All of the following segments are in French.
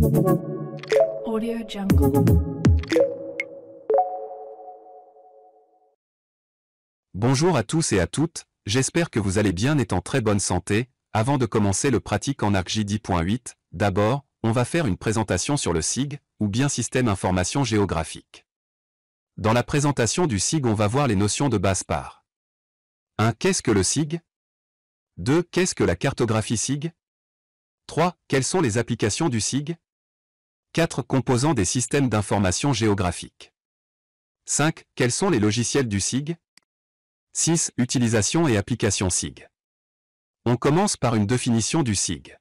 Audio Jungle. Bonjour à tous et à toutes, j'espère que vous allez bien et en très bonne santé. Avant de commencer le pratique en ArcGIS 10.8, d'abord, on va faire une présentation sur le SIG, ou bien Système Information Géographique. Dans la présentation du SIG, on va voir les notions de base par 1. Qu'est-ce que le SIG? 2. Qu'est-ce que la cartographie SIG? 3. Quelles sont les applications du SIG? 4. Composants des systèmes d'information géographique. 5. Quels sont les logiciels du SIG? 6. Utilisation et application SIG. On commence par une définition du SIG.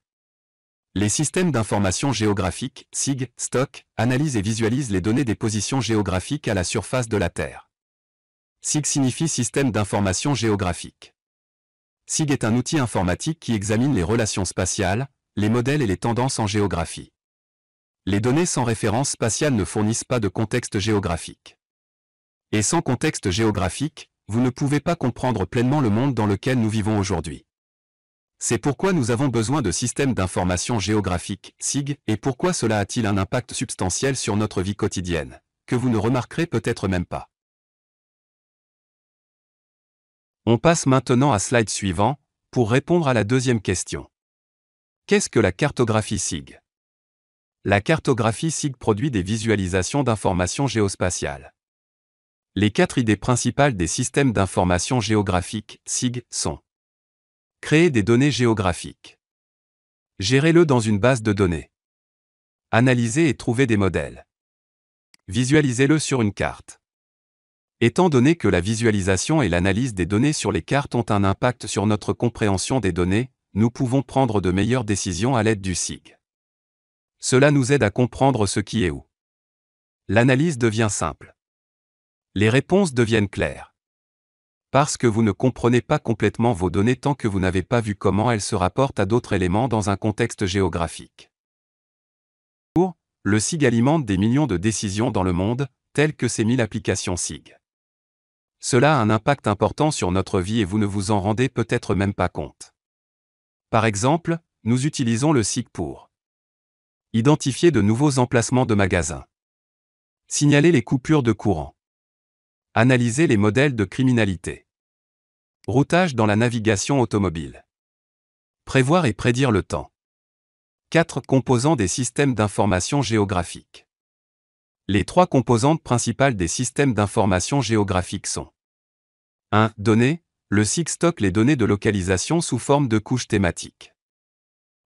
Les systèmes d'information géographique, SIG, stockent, analysent et visualisent les données des positions géographiques à la surface de la Terre. SIG signifie Système d'information géographique. SIG est un outil informatique qui examine les relations spatiales, les modèles et les tendances en géographie. Les données sans référence spatiale ne fournissent pas de contexte géographique. Et sans contexte géographique, vous ne pouvez pas comprendre pleinement le monde dans lequel nous vivons aujourd'hui. C'est pourquoi nous avons besoin de systèmes d'information géographique, SIG, et pourquoi cela a-t-il un impact substantiel sur notre vie quotidienne, que vous ne remarquerez peut-être même pas. On passe maintenant à slide suivant, pour répondre à la deuxième question. Qu'est-ce que la cartographie SIG? La cartographie SIG produit des visualisations d'informations géospatiales. Les 4 idées principales des systèmes d'information géographique, SIG, sont: créer des données géographiques. Gérez-le dans une base de données. Analyser et trouver des modèles. Visualisez-le sur une carte. Étant donné que la visualisation et l'analyse des données sur les cartes ont un impact sur notre compréhension des données, nous pouvons prendre de meilleures décisions à l'aide du SIG. Cela nous aide à comprendre ce qui est où. L'analyse devient simple. Les réponses deviennent claires. Parce que vous ne comprenez pas complètement vos données tant que vous n'avez pas vu comment elles se rapportent à d'autres éléments dans un contexte géographique. Le SIG alimente des millions de décisions dans le monde, telles que ces 1000 applications SIG. Cela a un impact important sur notre vie et vous ne vous en rendez peut-être même pas compte. Par exemple, nous utilisons le SIG pour identifier de nouveaux emplacements de magasins, signaler les coupures de courant, analyser les modèles de criminalité, routage dans la navigation automobile, prévoir et prédire le temps. 4 composants des systèmes d'information géographique. Les 3 composantes principales des systèmes d'information géographique sont 1. Données. Le SIG stocke les données de localisation sous forme de couches thématiques.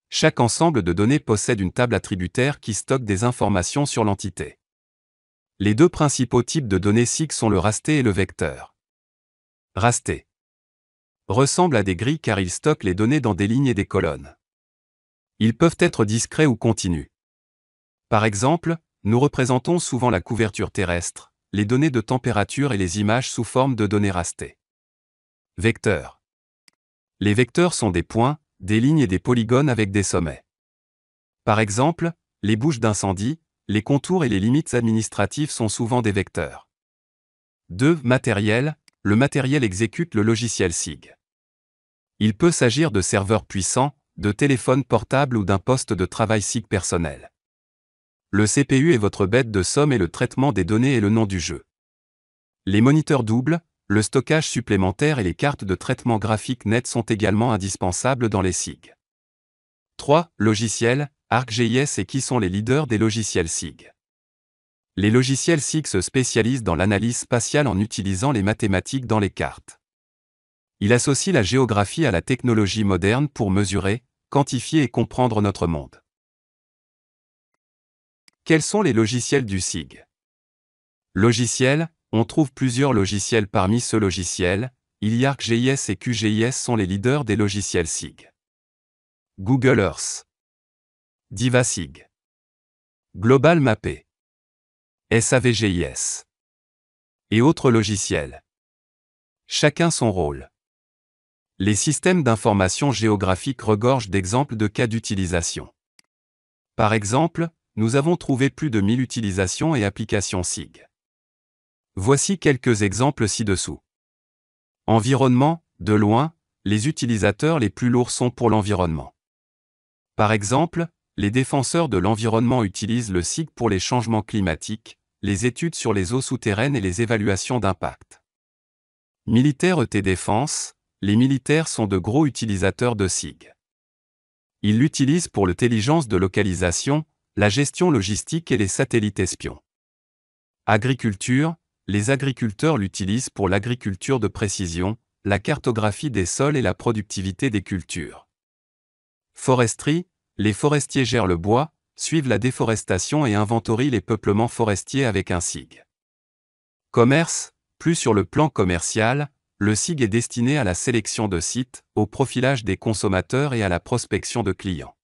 Chaque ensemble de données possède une table attributaire qui stocke des informations sur l'entité. Les 2 principaux types de données SIG sont le raster et le vecteur. Raster ressemble à des grilles car ils stockent les données dans des lignes et des colonnes. Ils peuvent être discrets ou continus. Par exemple, nous représentons souvent la couverture terrestre, les données de température et les images sous forme de données rastées. Vecteurs. Les vecteurs sont des points, des lignes et des polygones avec des sommets. Par exemple, les bouches d'incendie, les contours et les limites administratives sont souvent des vecteurs. 2. Matériel. Le matériel exécute le logiciel SIG. Il peut s'agir de serveurs puissants, de téléphones portables ou d'un poste de travail SIG personnel. Le CPU est votre bête de somme et le traitement des données est le nom du jeu. Les moniteurs doubles, le stockage supplémentaire et les cartes de traitement graphique net sont également indispensables dans les SIG. 3. Logiciels. ArcGIS et qui sont les leaders des logiciels SIG. Les logiciels SIG se spécialisent dans l'analyse spatiale en utilisant les mathématiques dans les cartes. Il associe la géographie à la technologie moderne pour mesurer, quantifier et comprendre notre monde. Quels sont les logiciels du SIG? Logiciels. On trouve plusieurs logiciels parmi ceux logiciels, il y a ArcGIS et QGIS sont les leaders des logiciels SIG. Google Earth, DivaSIG, Global Mappé, SAVGIS et autres logiciels. Chacun son rôle. Les systèmes d'information géographique regorgent d'exemples de cas d'utilisation. Par exemple, nous avons trouvé plus de 1000 utilisations et applications SIG. Voici quelques exemples ci-dessous. Environnement. De loin, les utilisateurs les plus lourds sont pour l'environnement. Par exemple, les défenseurs de l'environnement utilisent le SIG pour les changements climatiques, les études sur les eaux souterraines et les évaluations d'impact. Militaires ET Défense, les militaires sont de gros utilisateurs de SIG. Ils l'utilisent pour l'intelligence de localisation, la gestion logistique et les satellites espions. Agriculture, les agriculteurs l'utilisent pour l'agriculture de précision, la cartographie des sols et la productivité des cultures. Foresterie, les forestiers gèrent le bois, suivent la déforestation et inventorient les peuplements forestiers avec un SIG. Commerce, plus sur le plan commercial, le SIG est destiné à la sélection de sites, au profilage des consommateurs et à la prospection de clients.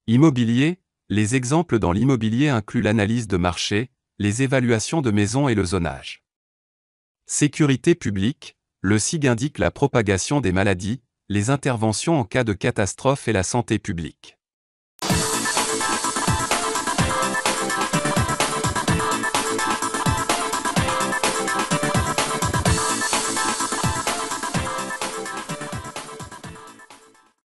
Immobilier, les exemples dans l'immobilier incluent l'analyse de marché, les évaluations de maisons et le zonage. Sécurité publique, le SIG indique la propagation des maladies, les interventions en cas de catastrophe et la santé publique.